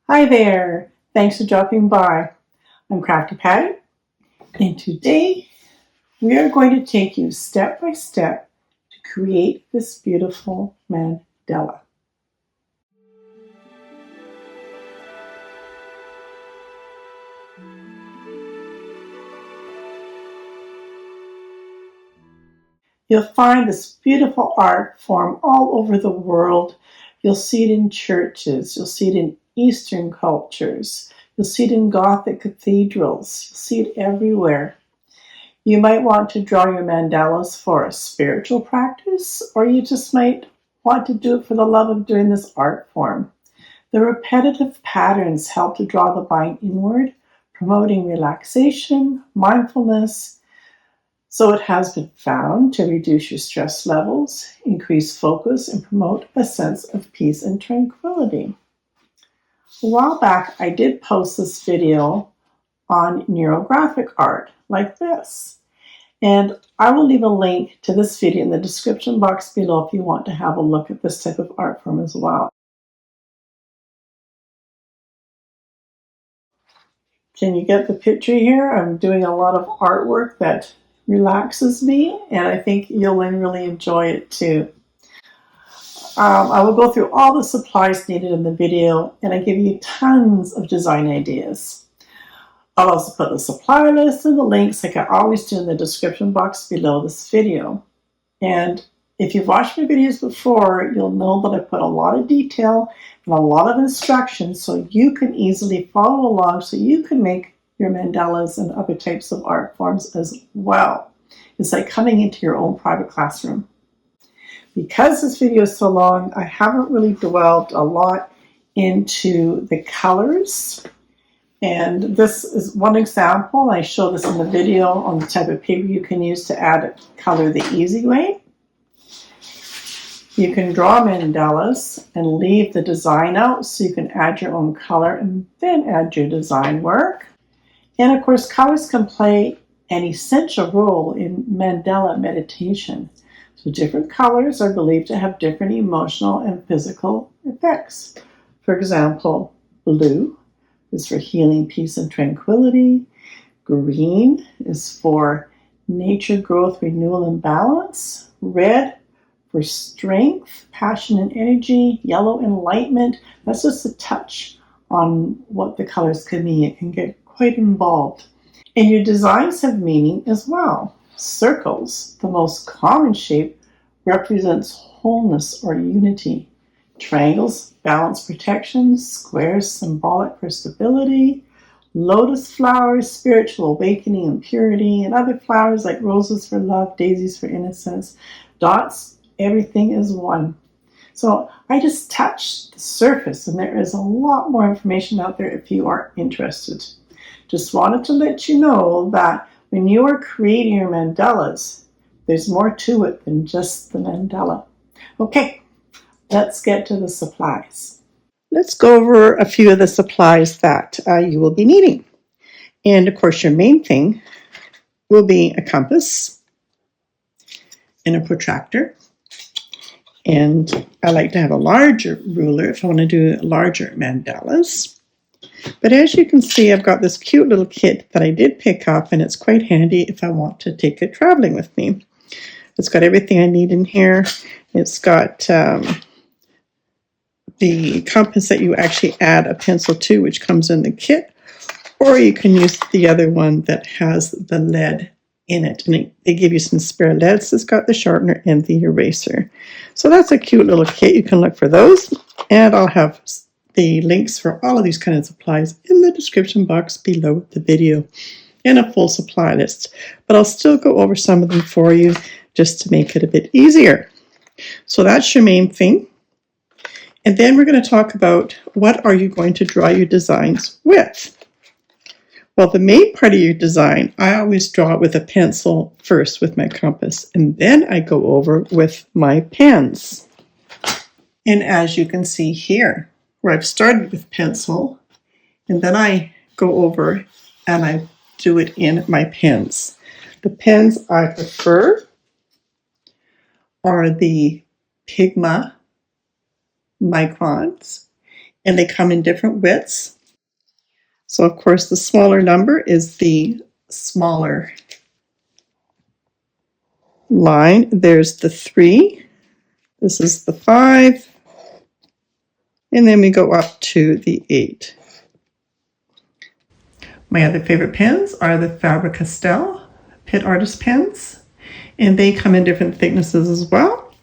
Hi there, thanks for dropping by. I'm Crafty Patti, and today we are going to take you step by step to create this beautiful mandala. You'll find this beautiful art form all over the world. You'll see it in churches, you'll see it in Eastern cultures, you'll see it in Gothic cathedrals, you'll see it everywhere. You might want to draw your mandalas for a spiritual practice, or you just might want to do it for the love of doing this art form. The repetitive patterns help to draw the mind inward, promoting relaxation, mindfulness. So it has been found to reduce your stress levels, increase focus, and promote a sense of peace and tranquility. A while back, I did post this video on Neurographic art like this. And I will leave a link to this video in the description box below if you want to have a look at this type of art form as well. Can you get the picture here? I'm doing a lot of artwork that relaxes me, and I think you'll really enjoy it too. I will go through all the supplies needed in the video, and I give you tons of design ideas. I'll also put the supply list and the links like I always do in the description box below this video. And if you've watched my videos before, you'll know that I put a lot of detail and a lot of instructions so you can easily follow along, so you can make your mandalas and other types of art forms as well. It's like coming into your own private classroom. Because this video is so long, I haven't really dwelled a lot into the colors. And this is one example. I show this in the video on the type of paper you can use to add color the easy way. You can draw mandalas and leave the design out so you can add your own color and then add your design work. And of course, colors can play an essential role in mandala meditation. So different colors are believed to have different emotional and physical effects. For example, blue is for healing, peace, and tranquility. Green is for nature, growth, renewal, and balance. Red for strength, passion, and energy. Yellow, enlightenment. That's just a touch on what the colors can mean. It can get quite involved. And your designs have meaning as well. Circles, the most common shape, represents wholeness or unity. Triangles, balance, protection. Squares, symbolic for stability. Lotus flowers, spiritual awakening and purity. And other flowers like roses for love, daisies for innocence. Dots, everything is one. So I just touched the surface, and there is a lot more information out there if you are interested. Just wanted to let you know that when you are creating your mandalas, there's more to it than just the mandala. Okay, let's get to the supplies. Let's go over a few of the supplies that you will be needing. And of course, your main thing will be a compass and a protractor. And I like to have a larger ruler if I want to do larger mandalas. But as you can see, I've got this cute little kit that I did pick up, and it's quite handy if I want to take it traveling with me. It's got everything I need in here. It's got the compass that you actually add a pencil to, which comes in the kit, or you can use the other one that has the lead in it, and they give you some spare leads. It's got the sharpener and the eraser. So that's a cute little kit. You can look for those, and I'll have the links for all of these kind of supplies in the description box below the video, and a full supply list. But I'll still go over some of them for you just to make it a bit easier. So that's your main thing. And then we're going to talk about what are you going to draw your designs with. Well, the main part of your design, I always draw it with a pencil first with my compass, and then I go over with my pens. And as you can see here, where I've started with pencil, and then I go over and I do it in my pens. The pens I prefer are the Pigma microns, and they come in different widths. So of course the smaller number is the smaller line. There's the 3. This is the 5. And then we go up to the 8. My other favorite pens are the Faber-Castell Pitt Artist pens, and they come in different thicknesses as well.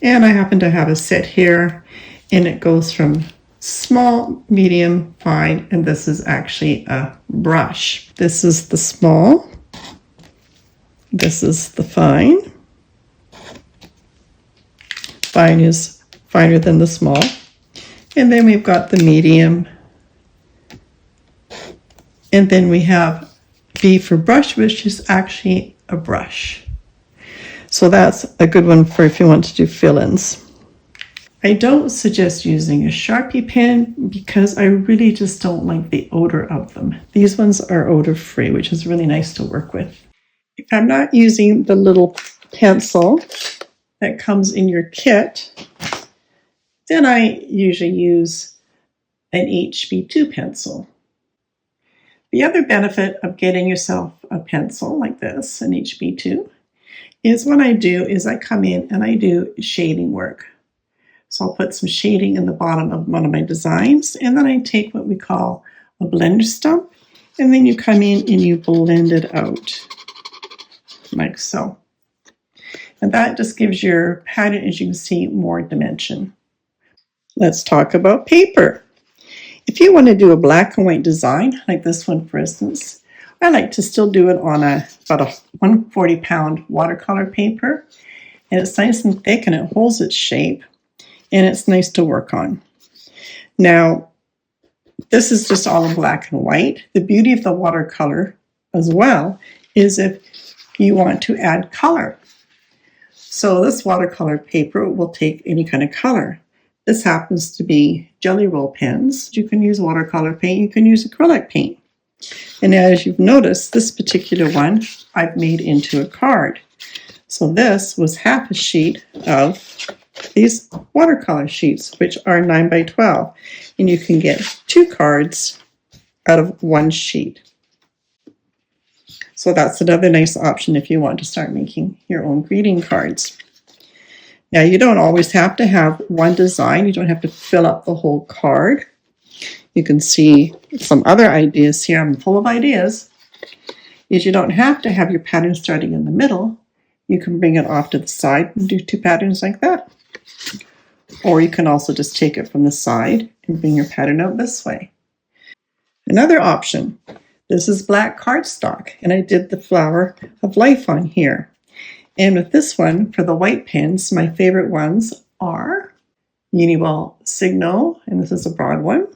And I happen to have a set here, and it goes from small, medium, fine, and this is actually a brush. This is the small. This is the fine. Fine is finer than the small. And then we've got the medium. And then we have B for brush, which is actually a brush. So that's a good one for if you want to do fill-ins. I don't suggest using a Sharpie pen because I really just don't like the odor of them. These ones are odor-free, which is really nice to work with. If I'm not using the little pencil that comes in your kit, then I usually use an HB2 pencil. The other benefit of getting yourself a pencil like this, an HB2, is what I do is I come in and I do shading work. So I'll put some shading in the bottom of one of my designs, and then I take what we call a blender stump, and then you come in and you blend it out, like so. And that just gives your pattern, as you can see, more dimension. Let's talk about paper. If you want to do a black and white design, like this one for instance, I like to still do it on about a 140-pound watercolor paper, and it's nice and thick and it holds its shape, and it's nice to work on. Now, this is just all in black and white. The beauty of the watercolor as well is if you want to add color. So this watercolor paper will take any kind of color. This happens to be Jelly Roll pens. You can use watercolor paint, you can use acrylic paint. And as you've noticed, this particular one I've made into a card. So this was half a sheet of these watercolor sheets, which are 9 by 12. And you can get 2 cards out of 1 sheet. So that's another nice option if you want to start making your own greeting cards. Now, you don't always have to have one design. You don't have to fill up the whole card. You can see some other ideas here. I'm full of ideas. Is you don't have to have your pattern starting in the middle. You can bring it off to the side and do 2 patterns like that. Or you can also just take it from the side and bring your pattern out this way. Another option, this is black cardstock, and I did the flower of life on here. And with this one, for the white pens, my favorite ones are Uniwell Signo, and this is a broad one.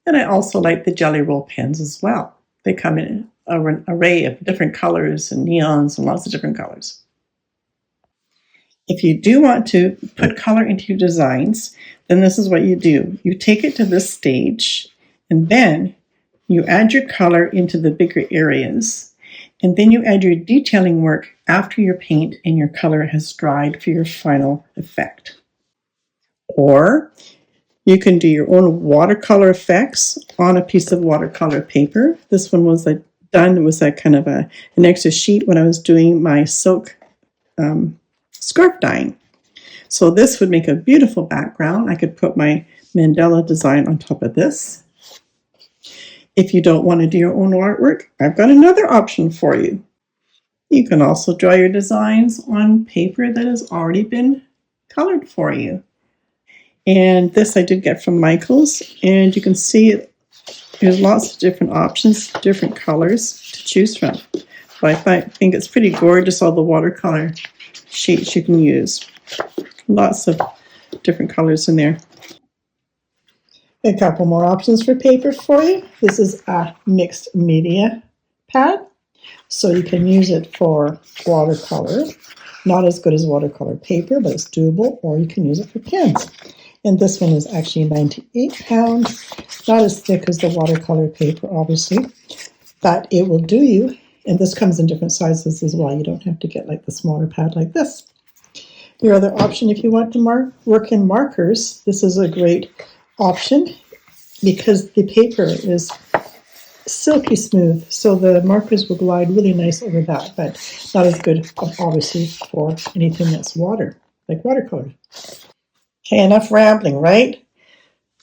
And I also like the Jelly Roll pens as well. They come in an array of different colors and neons and lots of different colors. If you do want to put color into your designs, then this is what you do. You take it to this stage, and then you add your color into the bigger areas. And then you add your detailing work after your paint and your color has dried for your final effect. Or you can do your own watercolor effects on a piece of watercolor paper. This one was done with a kind of an extra sheet when I was doing my silk scarf dyeing. So this would make a beautiful background. I could put my mandala design on top of this. If you don't want to do your own artwork, I've got another option for you. You can also draw your designs on paper that has already been colored for you. And this I did get from Michael's, and you can see there's lots of different options, different colors to choose from. But I think it's pretty gorgeous, all the watercolor sheets you can use. Lots of different colors in there. A couple more options for paper for you. This is a mixed media pad, so you can use it for watercolor. Not as good as watercolor paper, but it's doable, or you can use it for pens. And this one is actually 98 pounds, not as thick as the watercolor paper, obviously, but it will do you. And this comes in different sizes as well. You don't have to get like the smaller pad like this. Your other option, if you want to work in markers, this is a great option because the paper is silky smooth, so the markers will glide really nice over that, but not as good, obviously, for anything that's water, like watercolor. Okay, enough rambling, right?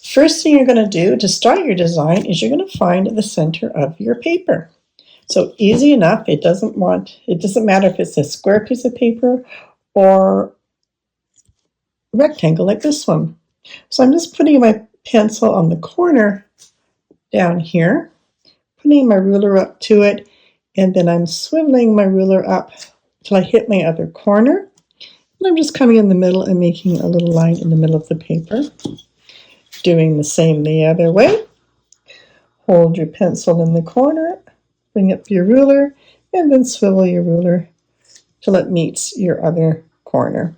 First thing you're going to do to start your design is you're going to find the center of your paper. So easy enough. It doesn't matter if it's a square piece of paper or a rectangle like this one. So I'm just putting my pencil on the corner down here, putting my ruler up to it, and then I'm swiveling my ruler up till I hit my other corner. And I'm just coming in the middle and making a little line in the middle of the paper. Doing the same the other way. Hold your pencil in the corner, bring up your ruler, and then swivel your ruler till it meets your other corner.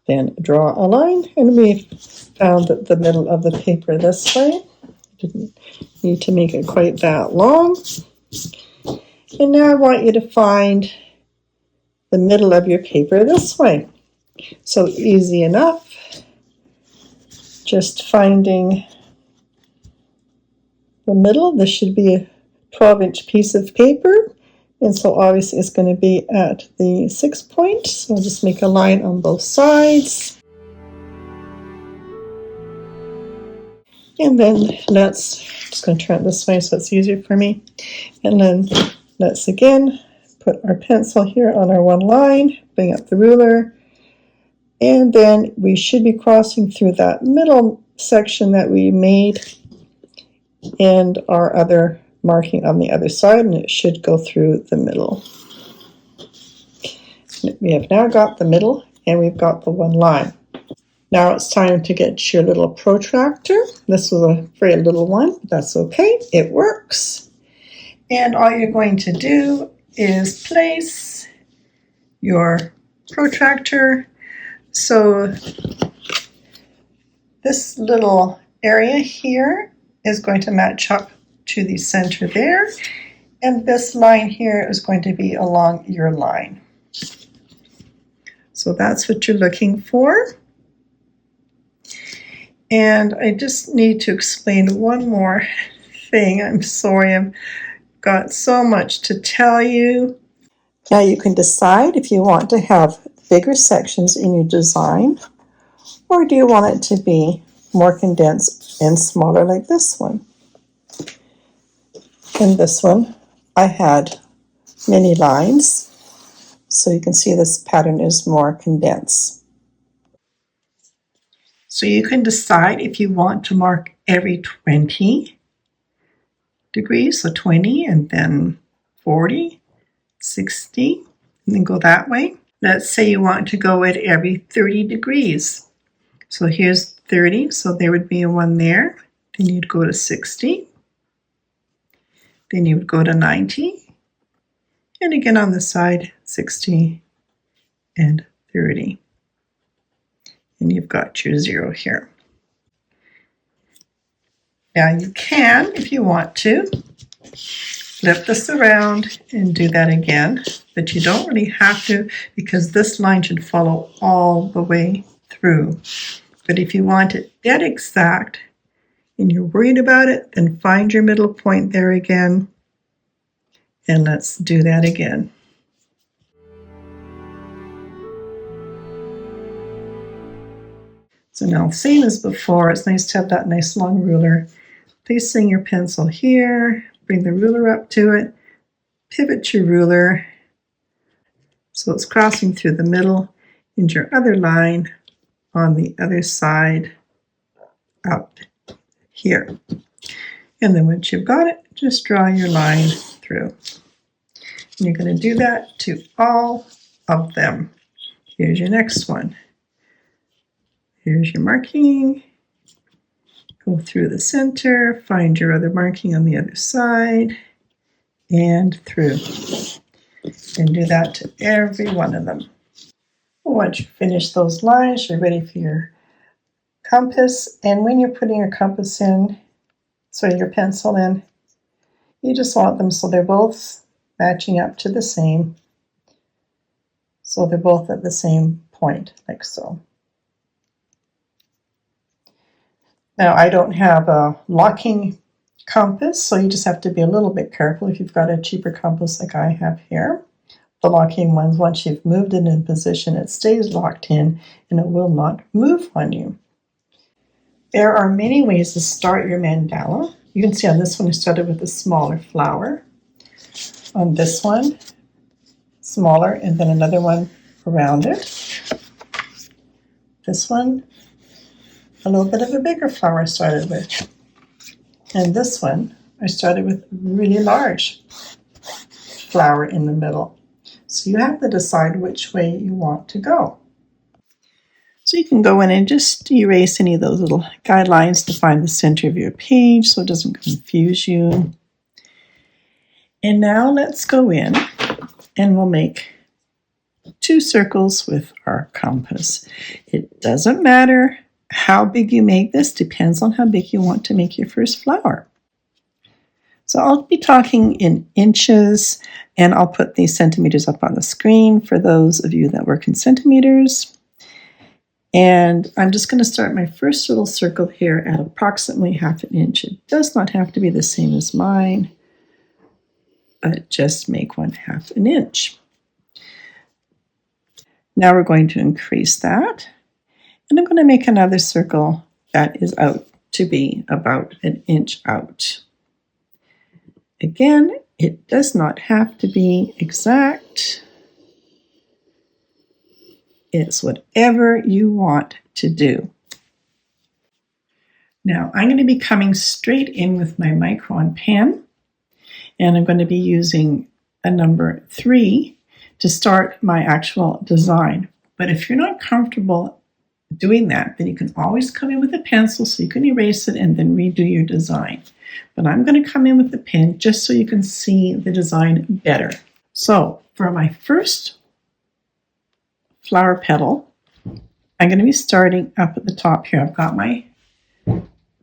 Then draw a line, and we found the middle of the paper this way. Didn't need to make it quite that long. And now I want you to find the middle of your paper this way. So easy enough. Just finding the middle. This should be a 12-inch piece of paper, and so obviously it's going to be at the 6 point. So I'll just make a line on both sides. And then just going to turn it this way so it's easier for me. And then let's again put our pencil here on our one line, bring up the ruler, and then we should be crossing through that middle section that we made and our other marking on the other side, and it should go through the middle. We have now got the middle and we've got the one line. Now it's time to get your little protractor. This was a very little one, but that's okay. It works. And all you're going to do is place your protractor. So this little area here is going to match up to the center there. And this line here is going to be along your line. So that's what you're looking for. And I just need to explain one more thing. I'm sorry, I've got so much to tell you. Now you can decide if you want to have bigger sections in your design, or do you want it to be more condensed and smaller like this one. In this one, I had many lines, so you can see this pattern is more condensed. So you can decide if you want to mark every 20 degrees, so 20 and then 40, 60, and then go that way. Let's say you want to go at every 30 degrees. So here's 30, so there would be a one there. Then you'd go to 60. Then you would go to 90. And again on the side, 60 and 30. And you've got your 0 here. Now you can, if you want to, flip this around and do that again, but you don't really have to because this line should follow all the way through. But if you want it dead exact and you're worried about it, then find your middle point there again, and let's do that again. So now, same as before, it's nice to have that nice long ruler. Placing your pencil here, bring the ruler up to it, pivot your ruler so it's crossing through the middle, and your other line on the other side out here. And then once you've got it, just draw your line through. And you're going to do that to all of them. Here's your next one. Here's your marking. Go through the center, find your other marking on the other side, and through. And do that to every one of them. Once you finish those lines, you're ready for your compass. And when you're putting your compass in, your pencil in, you just want them so they're both matching up to the same. So they're both at the same point, like so. Now I don't have a locking compass, so you just have to be a little bit careful if you've got a cheaper compass like I have here. The locking ones, once you've moved it in position, it stays locked in and it will not move on you. There are many ways to start your mandala. You can see on this one I started with a smaller flower. On this one, smaller, and then another one around it. This one, a little bit of a bigger flower I started with. And this one, I started with a really large flower in the middle. So you have to decide which way you want to go. So you can go in and just erase any of those little guidelines to find the center of your page so it doesn't confuse you. And now let's go in and we'll make 2 circles with our compass. It doesn't matter how big you make this, depends on how big you want to make your first flower. So I'll be talking in inches, and I'll put these centimeters up on the screen for those of you that work in centimeters. And I'm just going to start my first little circle here at approximately 1/2 inch. It does not have to be the same as mine, but just make 1/2 inch. Now we're going to increase that, and I'm going to make another circle that is out to be about 1 inch out. Again, it does not have to be exact. It's whatever you want to do. Now I'm going to be coming straight in with my micron pen, and I'm going to be using a number 3 to start my actual design. But if you're not comfortable doing that, then you can always come in with a pencil so you can erase it and then redo your design. But I'm going to come in with the pen just so you can see the design better. So for my first flower petal, I'm going to be starting up at the top here. I've got my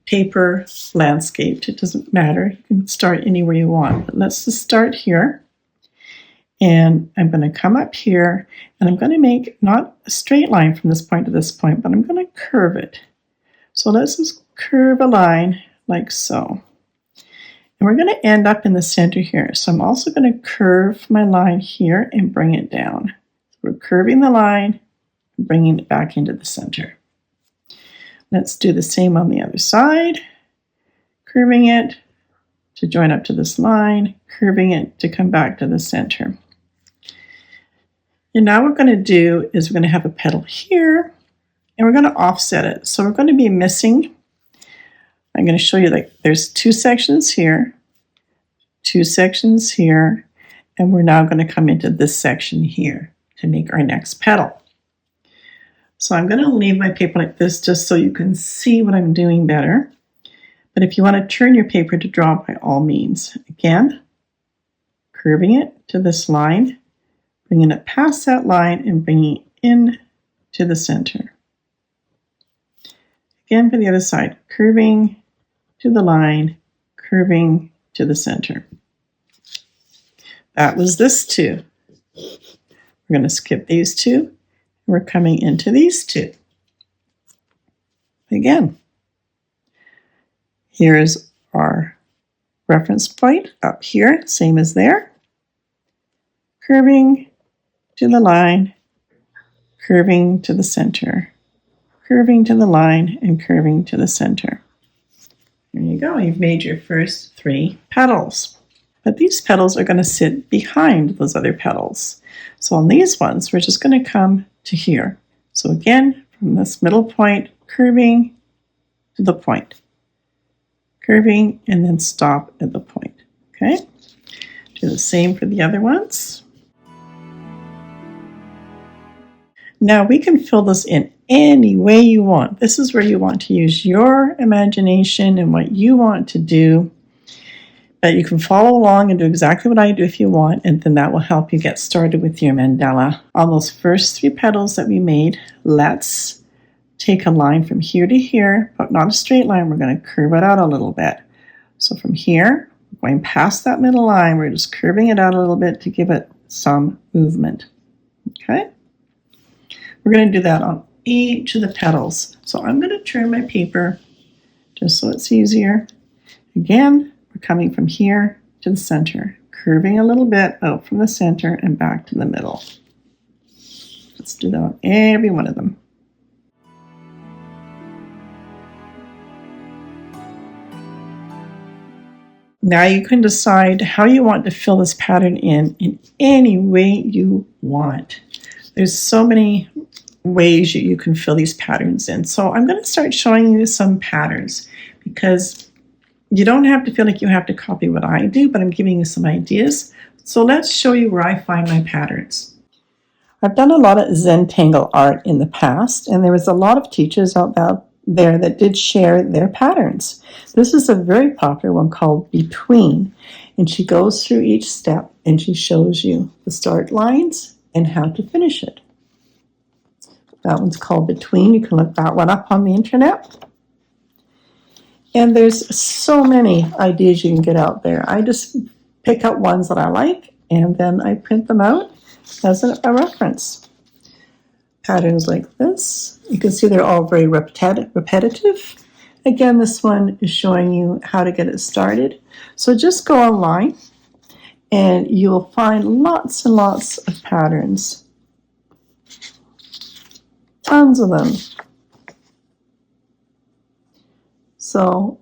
paper landscaped. It doesn't matter. You can start anywhere you want. But let's just start here. And I'm going to come up here, and I'm going to make not a straight line from this point to this point, but I'm going to curve it. So let's just curve a line like so. And we're going to end up in the center here. So I'm also going to curve my line here and bring it down. So we're curving the line and bringing it back into the center. Let's do the same on the other side. Curving it to join up to this line, curving it to come back to the center. And now what we're going to do is we're going to have a petal here, and we're going to offset it. So we're going to be missing, I'm going to show you, like, there's 2 sections here, 2 sections here, and we're now going to come into this section here to make our next petal. So I'm going to leave my paper like this just so you can see what I'm doing better. But if you want to turn your paper to draw, by all means. Again, curving it to this line, bringing it past that line and bringing it in to the center. Again, for the other side, curving to the line, curving to the center. That was this 2. We're going to skip these 2. We're coming into these 2. Again, here's our reference point up here, same as there. Curving to the line, curving to the center, curving to the line, and curving to the center. There you go. You've made your first 3 petals. But these petals are going to sit behind those other petals. So on these ones, we're just going to come to here. So again, from this middle point, curving to the point. Curving and then stop at the point. Okay? Do the same for the other ones. Now we can fill this in any way you want. This is where you want to use your imagination and what you want to do. But you can follow along and do exactly what I do if you want, and then that will help you get started with your mandala. On those first 3 petals that we made, let's take a line from here to here, but not a straight line. We're going to curve it out a little bit. So from here, going past that middle line, we're just curving it out a little bit to give it some movement. Okay? We're going to do that on each of the petals. So I'm going to turn my paper just so it's easier. Again, we're coming from here to the center, curving a little bit out from the center and back to the middle. Let's do that on every one of them. Now you can decide how you want to fill this pattern in any way you want. There's so many ways you can fill these patterns in. So I'm going to start showing you some patterns because you don't have to feel like you have to copy what I do, but I'm giving you some ideas. So let's show you where I find my patterns. I've done a lot of Zentangle art in the past, and there was a lot of teachers out there that did share their patterns. This is a very popular one called Between, and she goes through each step and she shows you the start lines and how to finish it. That one's called Between. You can look that one up on the internet. And there's so many ideas you can get out there. I just pick out ones that I like and then I print them out as a reference. Patterns like this. You can see they're all very repetitive. Again, this one is showing you how to get it started. So just go online and you'll find lots and lots of patterns. Tons of them. So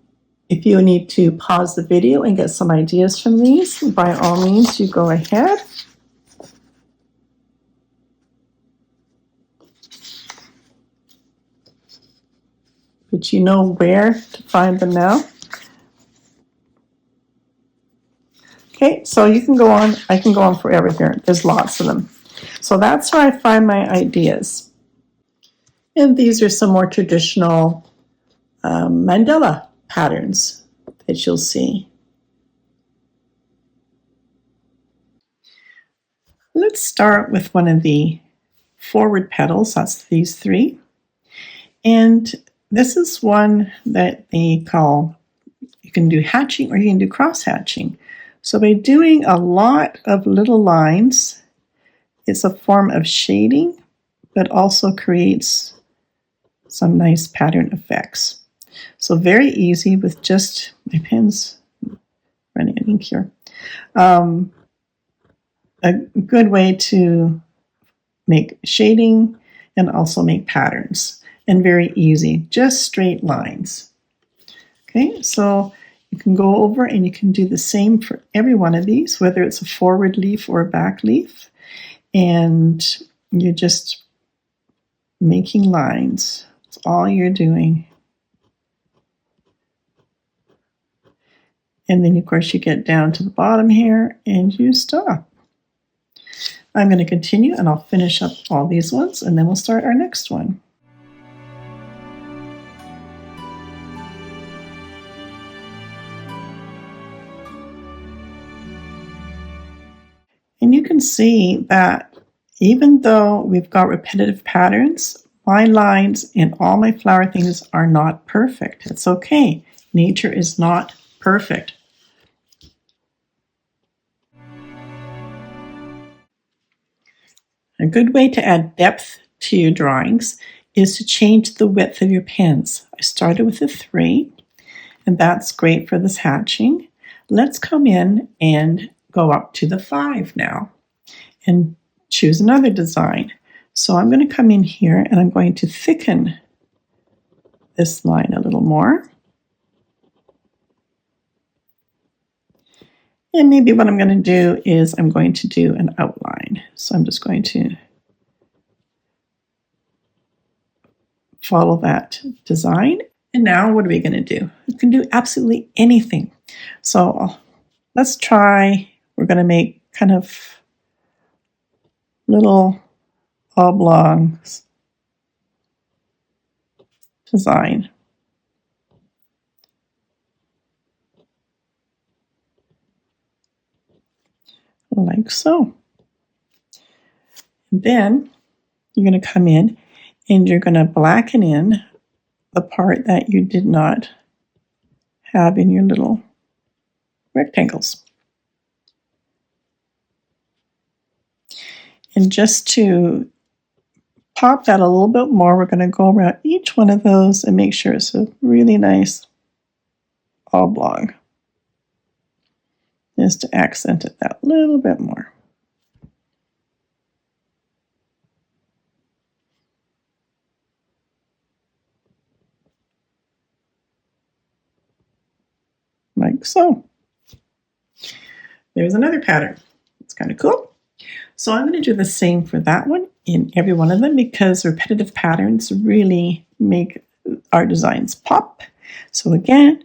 if you need to pause the video and get some ideas from these, by all means, you go ahead. But you know where to find them now. Okay, so you can go on. I can go on forever here. There's lots of them. So that's where I find my ideas. And these are some more traditional mandala patterns that you'll see. Let's start with one of the forward petals. That's these three. And this is one that they call, you can do hatching or you can do cross hatching. So by doing a lot of little lines, it's a form of shading, but also creates some nice pattern effects. So very easy with just my pen's running out of ink here. A good way to make shading and also make patterns. And very easy, just straight lines. Okay, so you can go over and you can do the same for every one of these, whether it's a forward leaf or a back leaf. And you're just making lines. That's all you're doing. And then, of course, you get down to the bottom here and you stop. I'm going to continue and I'll finish up all these ones and then we'll start our next one. And you can see that even though we've got repetitive patterns, my lines and all my flower things are not perfect. It's okay. Nature is not perfect. A good way to add depth to your drawings is to change the width of your pens. I started with a 3, and that's great for this hatching. Let's come in and go up to the 5 now and choose another design. So I'm going to come in here and I'm going to thicken this line a little more. And maybe what I'm going to do is I'm going to do an outline. So I'm just going to follow that design. And now what are we going to do? You can do absolutely anything. So let's try, we're going to make kind of little oblong design. Like so. And then you're going to come in and you're going to blacken in the part that you did not have in your little rectangles. And just to pop that a little bit more, we're going to go around each one of those and make sure it's a really nice oblong, just to accent it that little bit more. Like so. There's another pattern. It's kind of cool. So I'm going to do the same for that one in every one of them because repetitive patterns really make our designs pop. So again,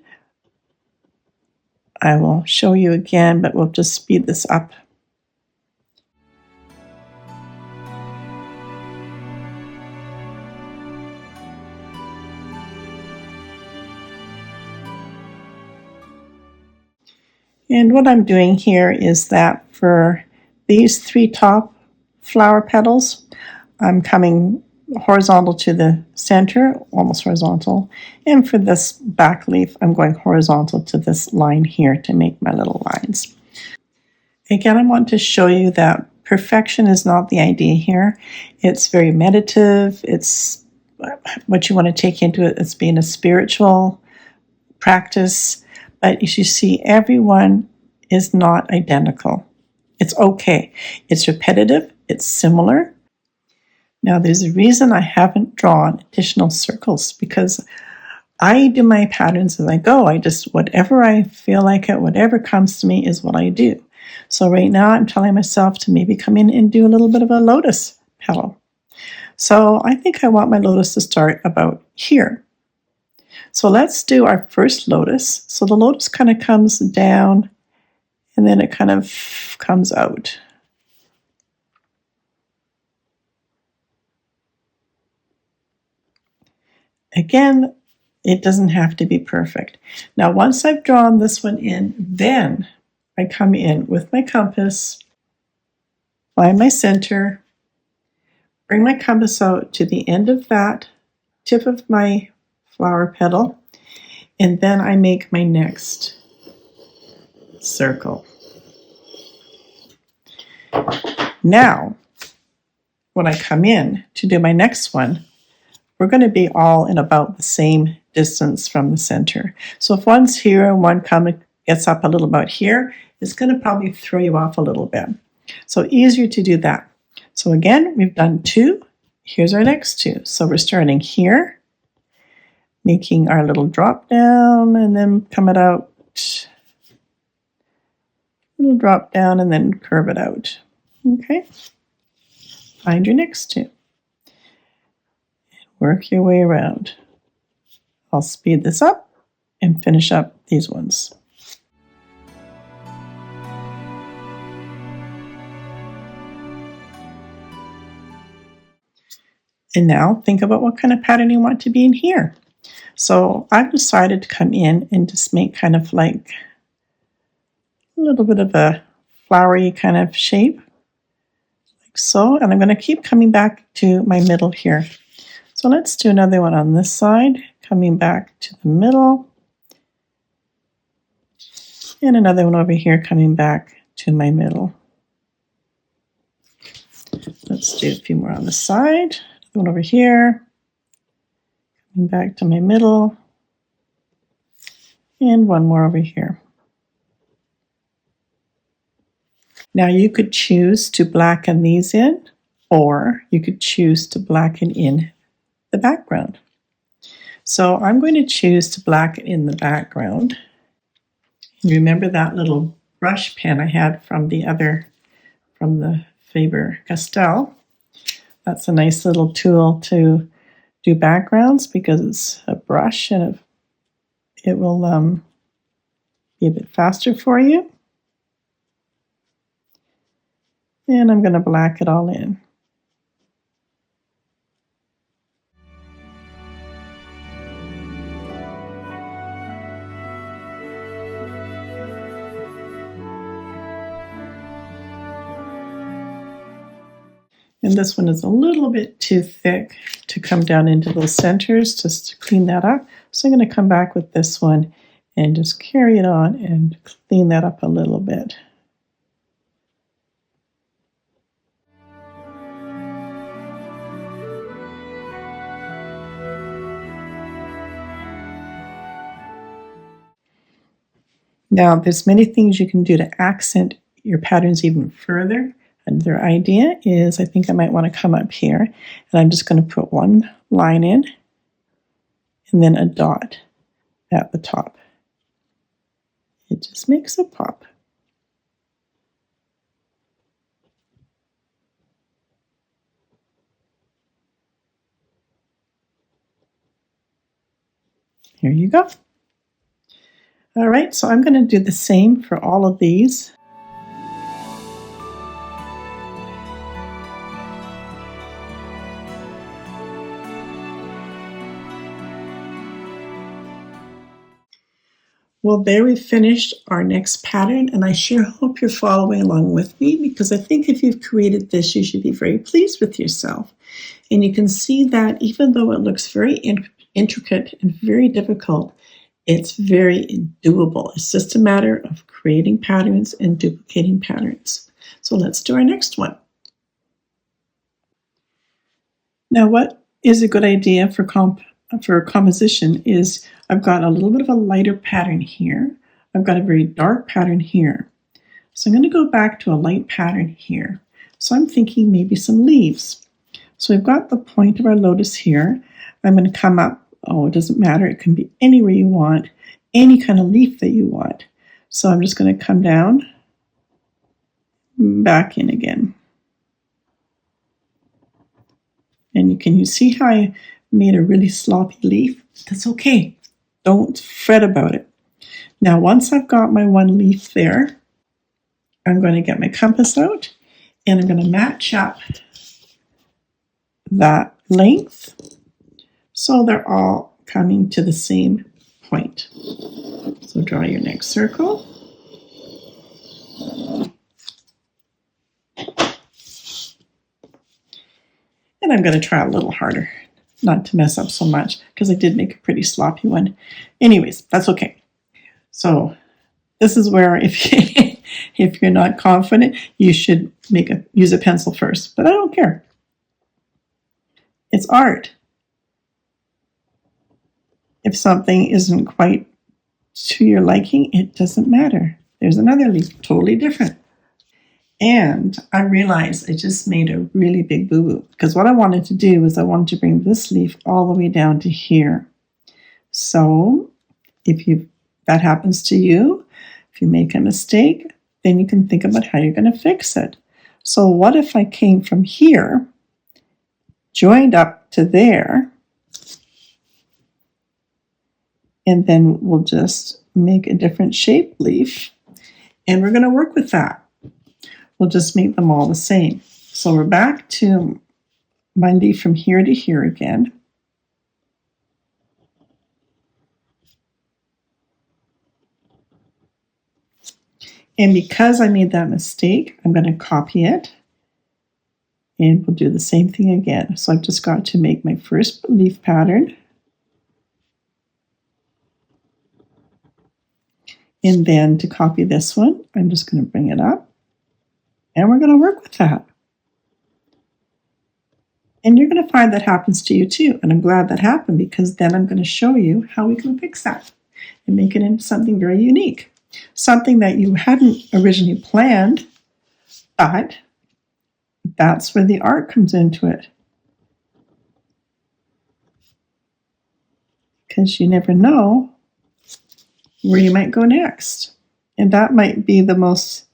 I will show you again, but we'll just speed this up. And what I'm doing here is that for these 3 top flower petals, I'm coming horizontal to the center, almost horizontal. And for this back leaf, I'm going horizontal to this line here to make my little lines. Again, I want to show you that perfection is not the idea here. It's very meditative. It's what you want to take into it as being a spiritual practice. But as you see, everyone is not identical. It's okay. It's repetitive. It's similar. Now, there's a reason I haven't drawn additional circles because I do my patterns as I go. I just, whatever I feel like it, whatever comes to me is what I do. So right now I'm telling myself to maybe come in and do a little bit of a lotus petal. So I think I want my lotus to start about here. So let's do our first lotus. So the lotus kind of comes down and then it kind of comes out. Again, it doesn't have to be perfect. Now, once I've drawn this one in, then I come in with my compass, find my center, bring my compass out to the end of that tip of my flower petal, and then I make my next circle. Now, when I come in to do my next one, we're going to be all in about the same distance from the center. So if one's here and one gets up a little about here, it's going to probably throw you off a little bit. So easier to do that. So again, we've done 2. Here's our next 2. So we're starting here, making our little drop down and then come it out. Little drop down and then curve it out. Okay. Find your next 2. Work your way around. I'll speed this up and finish up these ones. And now think about what kind of pattern you want to be in here. So I've decided to come in and just make kind of like a little bit of a flowery kind of shape, like so. And I'm going to keep coming back to my middle here. So let's do another one on this side, coming back to the middle. And another one over here coming back to my middle. Let's do a few more on the side. One over here, coming back to my middle, and one more over here. Now you could choose to blacken these in, or you could choose to blacken in the background. So I'm going to choose to blacken in the background. Remember that little brush pen I had from the Faber-Castell? That's a nice little tool to do backgrounds because it's a brush and it will be a bit faster for you. And I'm going to black it all in. And this one is a little bit too thick to come down into those centers, just to clean that up. So I'm going to come back with this one and just carry it on and clean that up a little bit. Now, there's many things you can do to accent your patterns even further. Another idea is I think I might want to come up here and I'm just going to put one line in and then a dot at the top. It just makes a pop. Here you go. All right, so I'm going to do the same for all of these. Well, there we finished our next pattern, and I sure hope you're following along with me, because I think if you've created this, you should be very pleased with yourself. And you can see that even though it looks very intricate and very difficult, it's very doable. It's just a matter of creating patterns and duplicating patterns. So let's do our next one. Now, what is a good idea for composition is I've got a little bit of a lighter pattern here. I've got a very dark pattern here. So I'm going to go back to a light pattern here. So I'm thinking maybe some leaves. So we've got the point of our lotus here. I'm going to come up. Oh, it doesn't matter. It can be anywhere you want, any kind of leaf that you want. So I'm just going to come down, back in again. And can you see how I made a really sloppy leaf? That's okay. Don't fret about it. Now, once I've got my one leaf there, I'm going to get my compass out and I'm going to match up that length so they're all coming to the same point. So draw your next circle. And I'm going to try a little harder, not to mess up so much, because I did make a pretty sloppy one. Anyways, that's okay. So this is where if you're not confident, you should use a pencil first. But I don't care. It's art. If something isn't quite to your liking, it doesn't matter. There's another leaf, totally different. And I realized I just made a really big boo-boo, because what I wanted to do was I wanted to bring this leaf all the way down to here. So if that happens to you, if you make a mistake, then you can think about how you're going to fix it. So what if I came from here, joined up to there, and then we'll just make a different shape leaf, and we're going to work with that. We'll just make them all the same. So we're back to my leaf from here to here again. And because I made that mistake, I'm going to copy it. And we'll do the same thing again. So I've just got to make my first leaf pattern. And then to copy this one, I'm just going to bring it up. And we're going to work with that. And you're going to find that happens to you too. And I'm glad that happened, because then I'm going to show you how we can fix that and make it into something very unique. Something that you hadn't originally planned, but that's where the art comes into it. Because you never know where you might go next. And that might be the most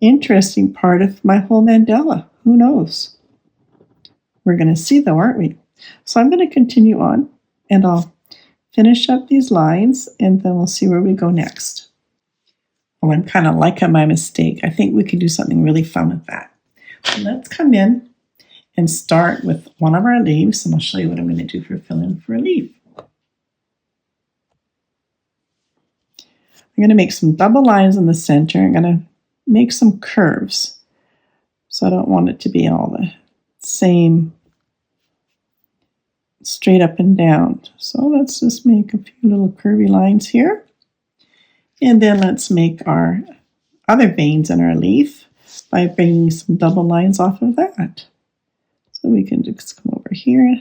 interesting part of my whole mandala. Who knows? We're going to see though, aren't we? So I'm going to continue on and I'll finish up these lines and then we'll see where we go next. Well, I'm kind of liking my mistake. I think we could do something really fun with that. So let's come in and start with one of our leaves, and I'll show you what I'm going to do for fill in for a leaf. I'm going to make some double lines in the center. I'm going to make some curves. So I don't want it to be all the same straight up and down. So let's just make a few little curvy lines here. And then let's make our other veins in our leaf by bringing some double lines off of that. So we can just come over here.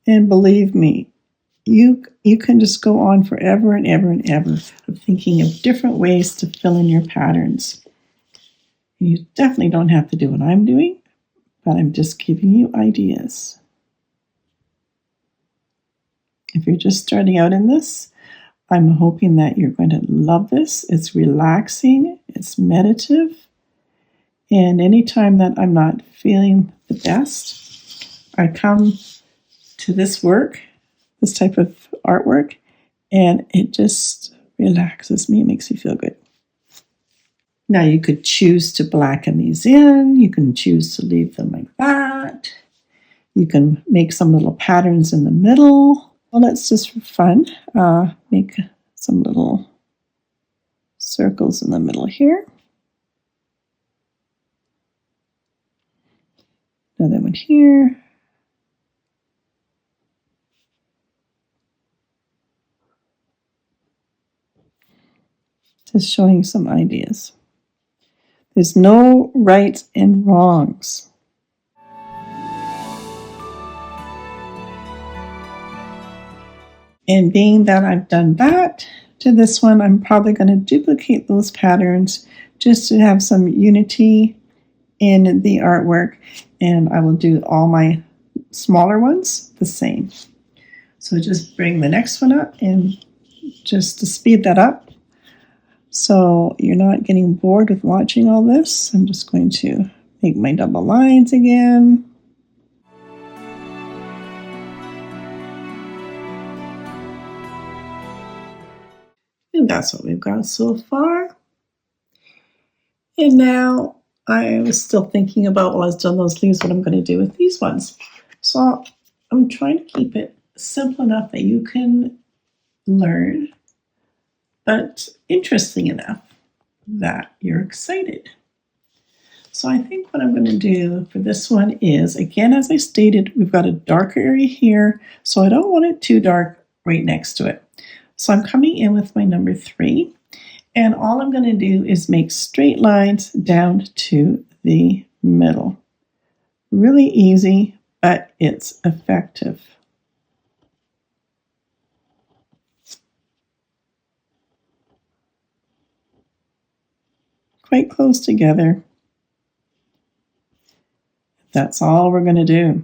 And believe me, you can just go on forever and ever and ever of thinking of different ways to fill in your patterns. You definitely don't have to do what I'm doing, but I'm just giving you ideas. If you're just starting out in this, I'm hoping that you're going to love this. It's relaxing, it's meditative, and anytime that I'm not feeling the best, I come to this work, this type of artwork, and it just relaxes me, makes me feel good. Now you could choose to blacken these in, you can choose to leave them like that, you can make some little patterns in the middle. Well, that's just for fun. Make some little circles in the middle here. Another one here. Just showing some ideas. There's no rights and wrongs. And being that I've done that to this one, I'm probably going to duplicate those patterns just to have some unity in the artwork. And I will do all my smaller ones the same. So just bring the next one up, and just to speed that up, so you're not getting bored with watching all this, I'm just going to make my double lines again. And that's what we've got so far. And now I was still thinking about, while I was doing those leaves, what I'm going to do with these ones. So I'm trying to keep it simple enough that you can learn, but interesting enough that you're excited. So I think what I'm going to do for this one is, again, as I stated, we've got a darker area here, so I don't want it too dark right next to it. So I'm coming in with my number 3, and all I'm going to do is make straight lines down to the middle. Really easy, but it's effective. Quite close together. That's all we're going to do.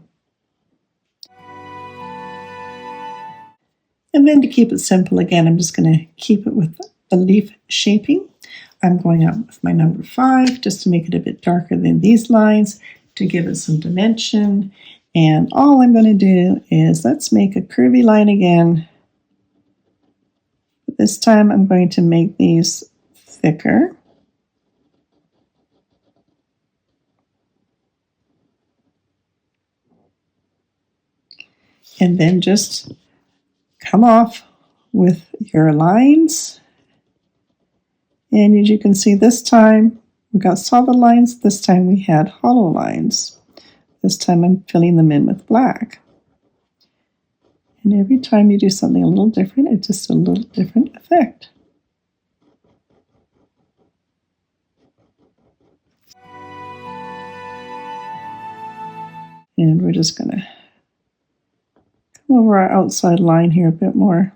And then to keep it simple, again, I'm just going to keep it with the leaf shaping. I'm going up with my number 5 just to make it a bit darker than these lines to give it some dimension. And all I'm going to do is, let's make a curvy line again. But this time I'm going to make these thicker. And then just come off with your lines. And as you can see, this time we got solid lines, this time we had hollow lines. This time I'm filling them in with black. And every time you do something a little different, it's just a little different effect. And we're just going to come over our outside line here a bit more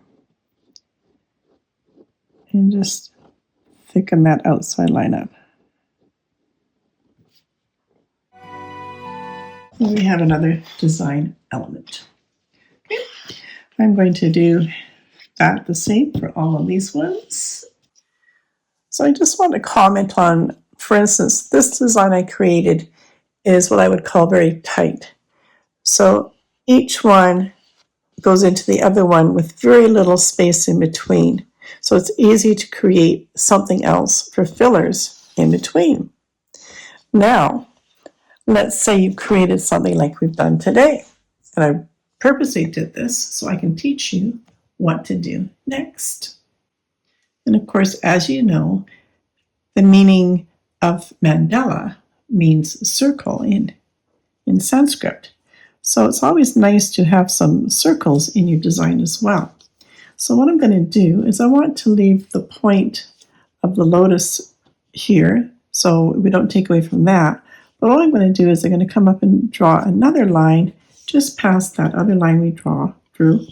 and just thicken that outside line up. And we have another design element. Okay. I'm going to do that the same for all of these ones. So I just want to comment on, for instance, this design I created is what I would call very tight. So each one goes into the other one with very little space in between. So it's easy to create something else for fillers in between. Now, let's say you've created something like we've done today. And I purposely did this so I can teach you what to do next. And of course, as you know, the meaning of mandala means circle in Sanskrit. So it's always nice to have some circles in your design as well. So what I'm going to do is I want to leave the point of the lotus here so we don't take away from that. But all I'm going to do is I'm going to come up and draw another line just past that other line we drew.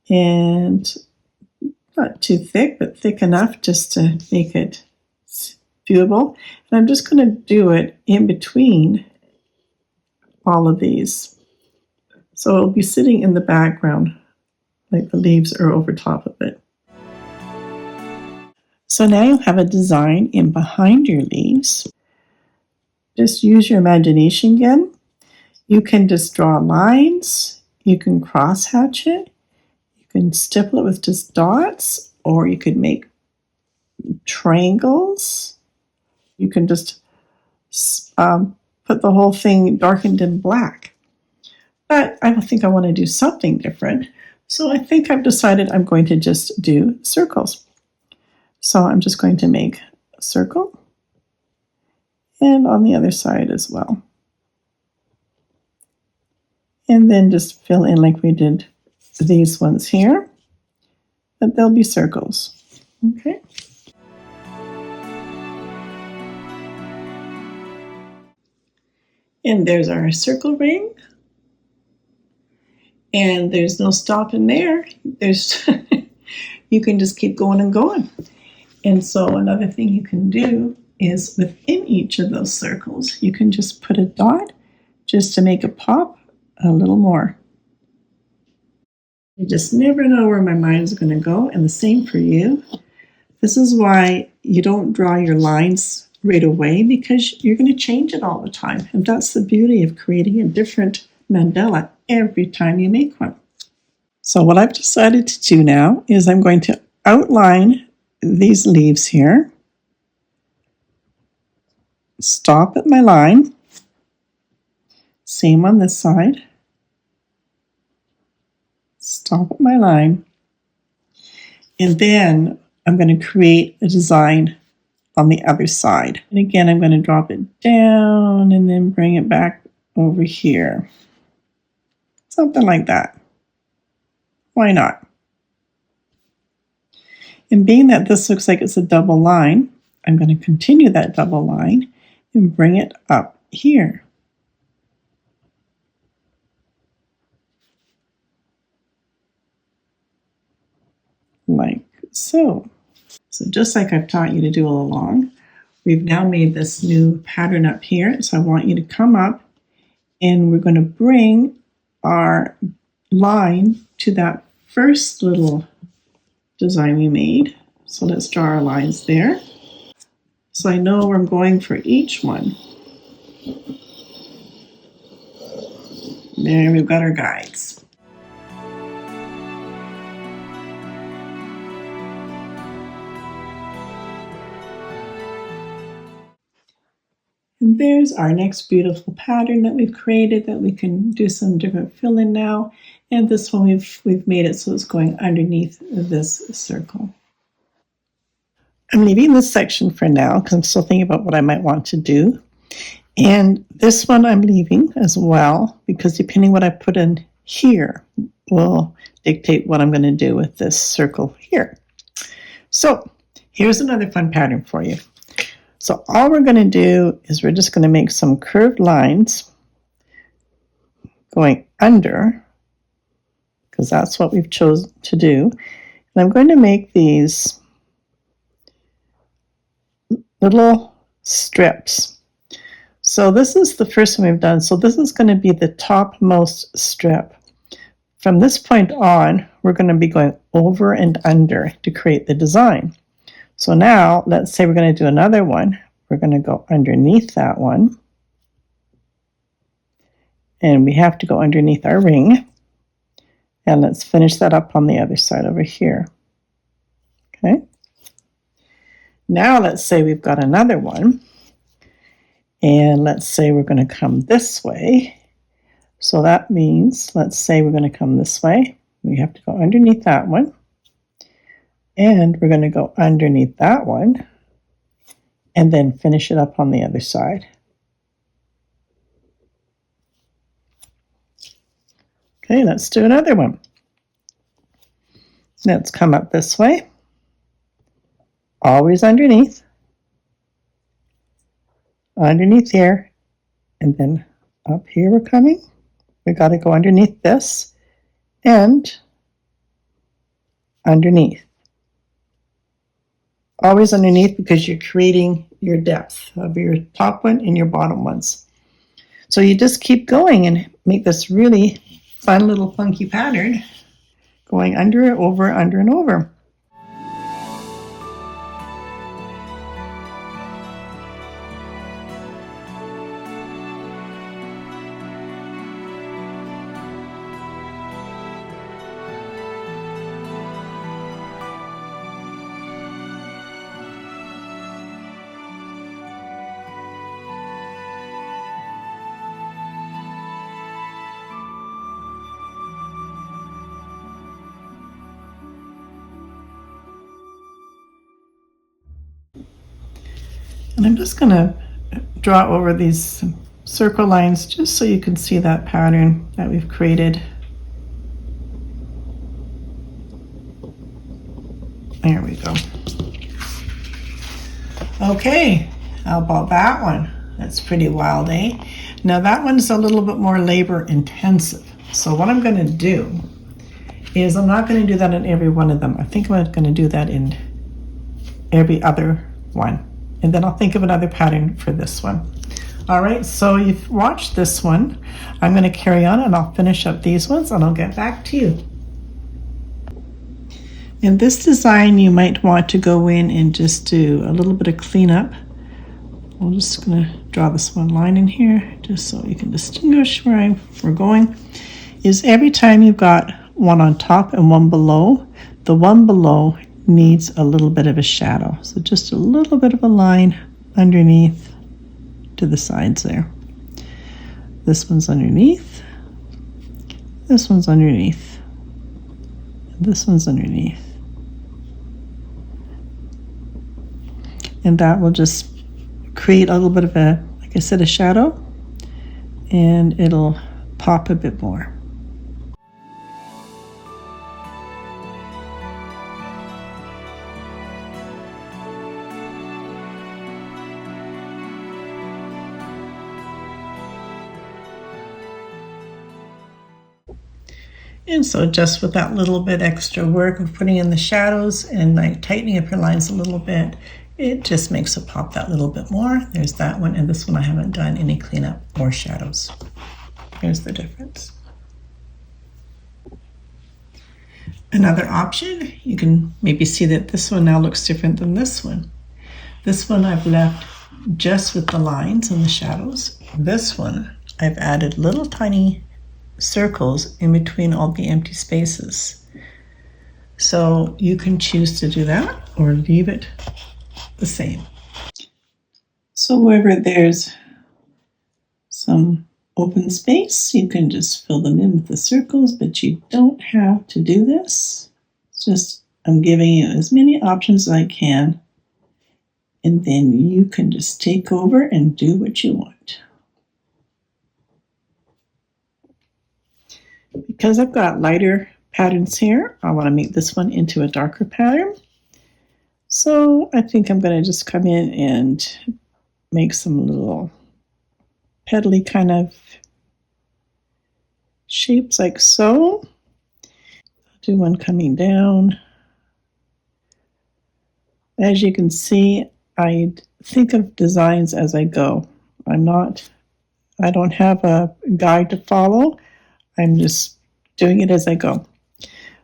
And not too thick, but thick enough just to make it viewable. And I'm just going to do it in between all of these. So it'll be sitting in the background, like the leaves are over top of it. So now you'll have a design in behind your leaves. Just use your imagination again. You can just draw lines, you can cross hatch it, you can stipple it with just dots, or you could make triangles. You can just put the whole thing darkened in black. But I think I want to do something different. So I think I've decided I'm going to just do circles. So I'm just going to make a circle, and on the other side as well. And then just fill in like we did these ones here, but they'll be circles. Okay. And there's our circle ring. And there's no stopping there. There's you can just keep going and going. And so another thing you can do is within each of those circles, you can just put a dot just to make it pop a little more. You just never know where my mind is going to go, and the same for you. This is why you don't draw your lines right away, because you're going to change it all the time. And that's the beauty of creating a different mandala every time you make one. So what I've decided to do now is I'm going to outline these leaves here, stop at my line, same on this side, stop at my line, and then I'm going to create a design on the other side. And again, I'm going to drop it down and then bring it back over here. Something like that. Why not? And being that this looks like it's a double line, I'm going to continue that double line and bring it up here. Like so. So just like I've taught you to do all along, we've now made this new pattern up here. So I want you to come up and we're going to bring our line to that first little design we made. So let's draw our lines there. So I know where I'm going for each one. There, we've got our guides. And there's our next beautiful pattern that we've created that we can do some different fill-in now. And this one we've made it so it's going underneath this circle. I'm leaving this section for now because I'm still thinking about what I might want to do. And this one I'm leaving as well, because depending what I put in here will dictate what I'm going to do with this circle here. So here's another fun pattern for you. So all we're going to do is we're just going to make some curved lines going under, because that's what we've chosen to do. And I'm going to make these little strips. So this is the first one we've done. So this is going to be the topmost strip. From this point on, we're going to be going over and under to create the design. So now, let's say we're going to do another one. We're going to go underneath that one. And we have to go underneath our ring. And let's finish that up on the other side over here. Okay. Now let's say we've got another one. And let's say we're going to come this way. So that means, let's say we're going to come this way. We have to go underneath that one. And we're going to go underneath that one and then finish it up on the other side. Okay, let's do another one. Let's come up this way, always underneath here, and then up here we're coming, We got to go underneath this and underneath. Always underneath because you're creating your depth of your top one and your bottom ones. So you just keep going and make this really fun little funky pattern, going under, over, under, and over. And I'm just going to draw over these circle lines just so you can see that pattern that we've created. There we go. Okay, how about that one? That's pretty wild, eh? Now that one's a little bit more labor intensive. So what I'm going to do is I'm not going to do that in every one of them. I think I'm going to do that in every other one. And then I'll think of another pattern for this one. All right, so you've watched this one. I'm going to carry on and I'll finish up these ones and I'll get back to you. In this design, you might want to go in and just do a little bit of cleanup. I'm just going to draw this one line in here just so you can distinguish where we're going. Is every time you've got one on top and one below, the one below needs a little bit of a shadow. So just a little bit of a line underneath to the sides there. This one's underneath. This one's underneath. This one's underneath. And that will just create a little bit of a, like I said, a shadow, and it'll pop a bit more. And so just with that little bit extra work of putting in the shadows and like tightening up your lines a little bit, it just makes it pop that little bit more. There's that one, and this one I haven't done any cleanup or shadows. Here's the difference. Another option, you can maybe see that this one now looks different than this one. This one I've left just with the lines and the shadows. This one I've added little tiny circles in between all the empty spaces. So you can choose to do that or leave it the same. So wherever there's some open space, you can just fill them in with the circles, but you don't have to do this. It's just I'm giving you as many options as I can, and then you can just take over and do what you want. Because I've got lighter patterns here, I want to make this one into a darker pattern. So I think I'm going to just come in and make some little petally kind of shapes like so. I'll do one coming down. As you can see, I think of designs as I go. I don't have a guide to follow. I'm just doing it as I go.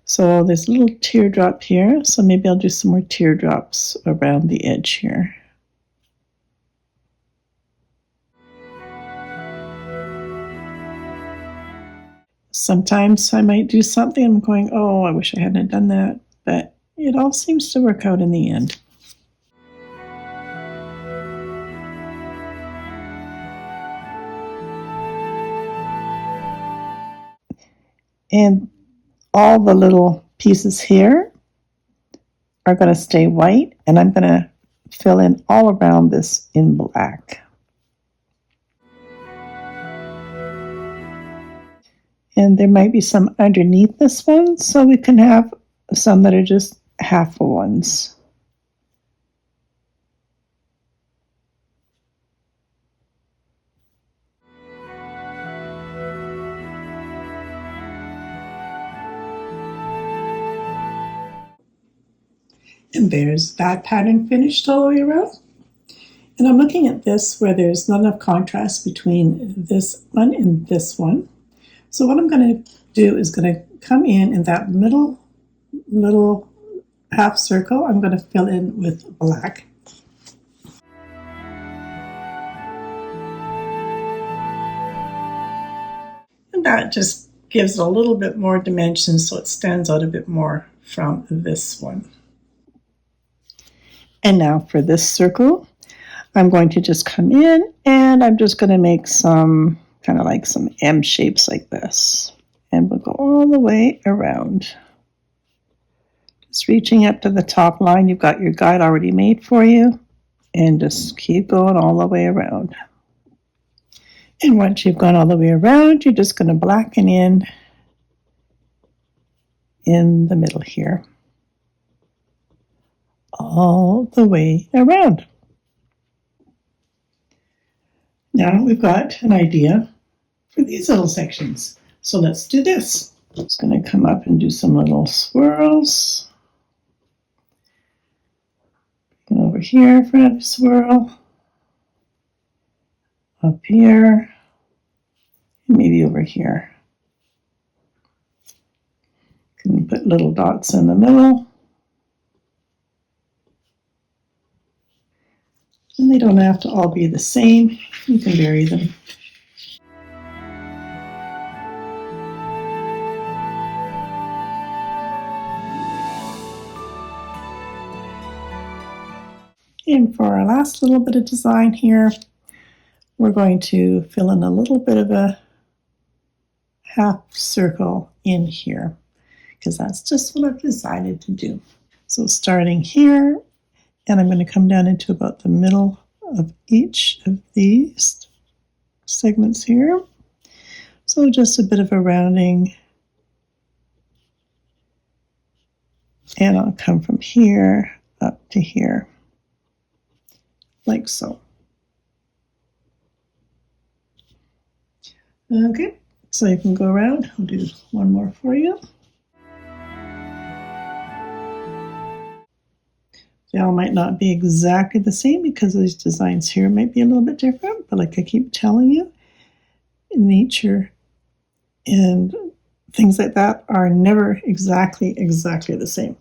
So there's a little teardrop here, so maybe I'll do some more teardrops around the edge here. Sometimes I might do something I'm going, oh, I wish I hadn't done that, but it all seems to work out in the end. And all the little pieces here are going to stay white, and I'm going to fill in all around this in black. And there might be some underneath this one, so we can have some that are just half ones. And there's that pattern finished all the way around. And I'm looking at this where there's not enough contrast between this one and this one. So what I'm going to do is going to come in that middle little half circle. I'm going to fill in with black. And that just gives it a little bit more dimension so it stands out a bit more from this one. And now for this circle, I'm going to just come in and I'm just going to make some kind of like some M shapes like this. And we'll go all the way around. Just reaching up to the top line. You've got your guide already made for you. And just keep going all the way around. And once you've gone all the way around, you're just going to blacken in the middle here. All the way around. Now we've got an idea for these little sections. So let's do this. Just going to come up and do some little swirls. And over here for another swirl. Up here. And maybe over here. Can put little dots in the middle. And they don't have to all be the same. You can vary them. And for our last little bit of design here, we're going to fill in a little bit of a half circle in here, because that's just what I've decided to do. So starting here, and I'm going to come down into about the middle of each of these segments here. So just a bit of a rounding. And I'll come from here up to here, like so. Okay, so you can go around. I'll do one more for you. They all might not be exactly the same because these designs here might be a little bit different, but like I keep telling you, nature and things like that are never exactly the same.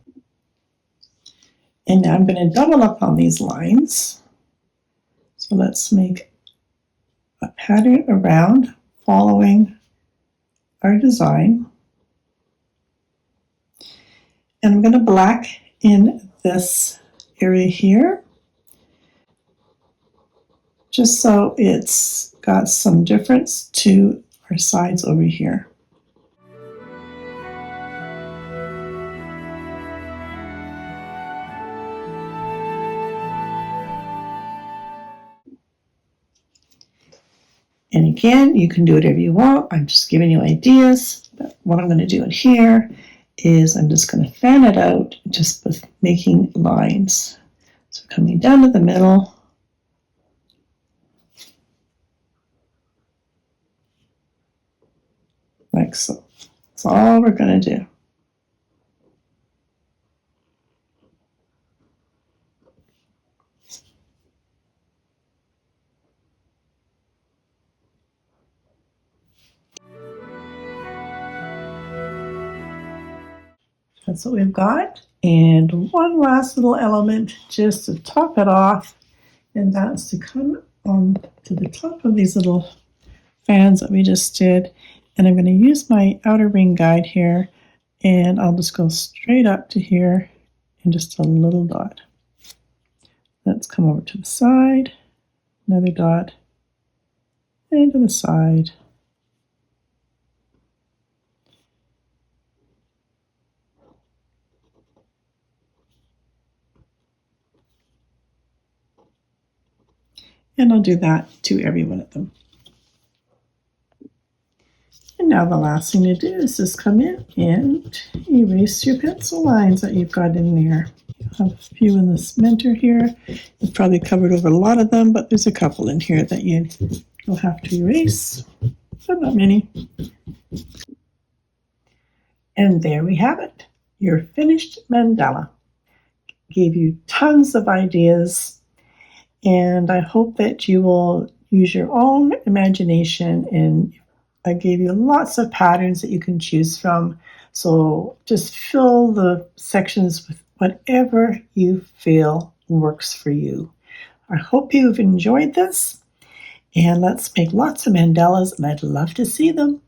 And now I'm going to double up on these lines. So let's make a pattern around following our design. And I'm going to black in this area here, just so it's got some difference to our sides over here. And again, you can do whatever you want. I'm just giving you ideas. But what I'm going to do in here is I'm just going to fan it out just with making lines. So coming down to the middle. Like so. That's all we're going to do. That's what we've got. And one last little element just to top it off, and that's to come on to the top of these little fans that we just did. And I'm going to use my outer ring guide here, and I'll just go straight up to here and just a little dot. Let's come over to the side, another dot, and to the side. And I'll do that to every one of them. And now the last thing to do is just come in and erase your pencil lines that you've got in there. I have a few in the center here. You've probably covered over a lot of them, but there's a couple in here that you'll have to erase, but not many. And there we have it, your finished mandala. gave you tons of ideas, and I hope that you will use your own imagination, and I gave you lots of patterns that you can choose from. So just fill the sections with whatever you feel works for you. I hope you've enjoyed this, and let's make lots of mandalas, and I'd love to see them.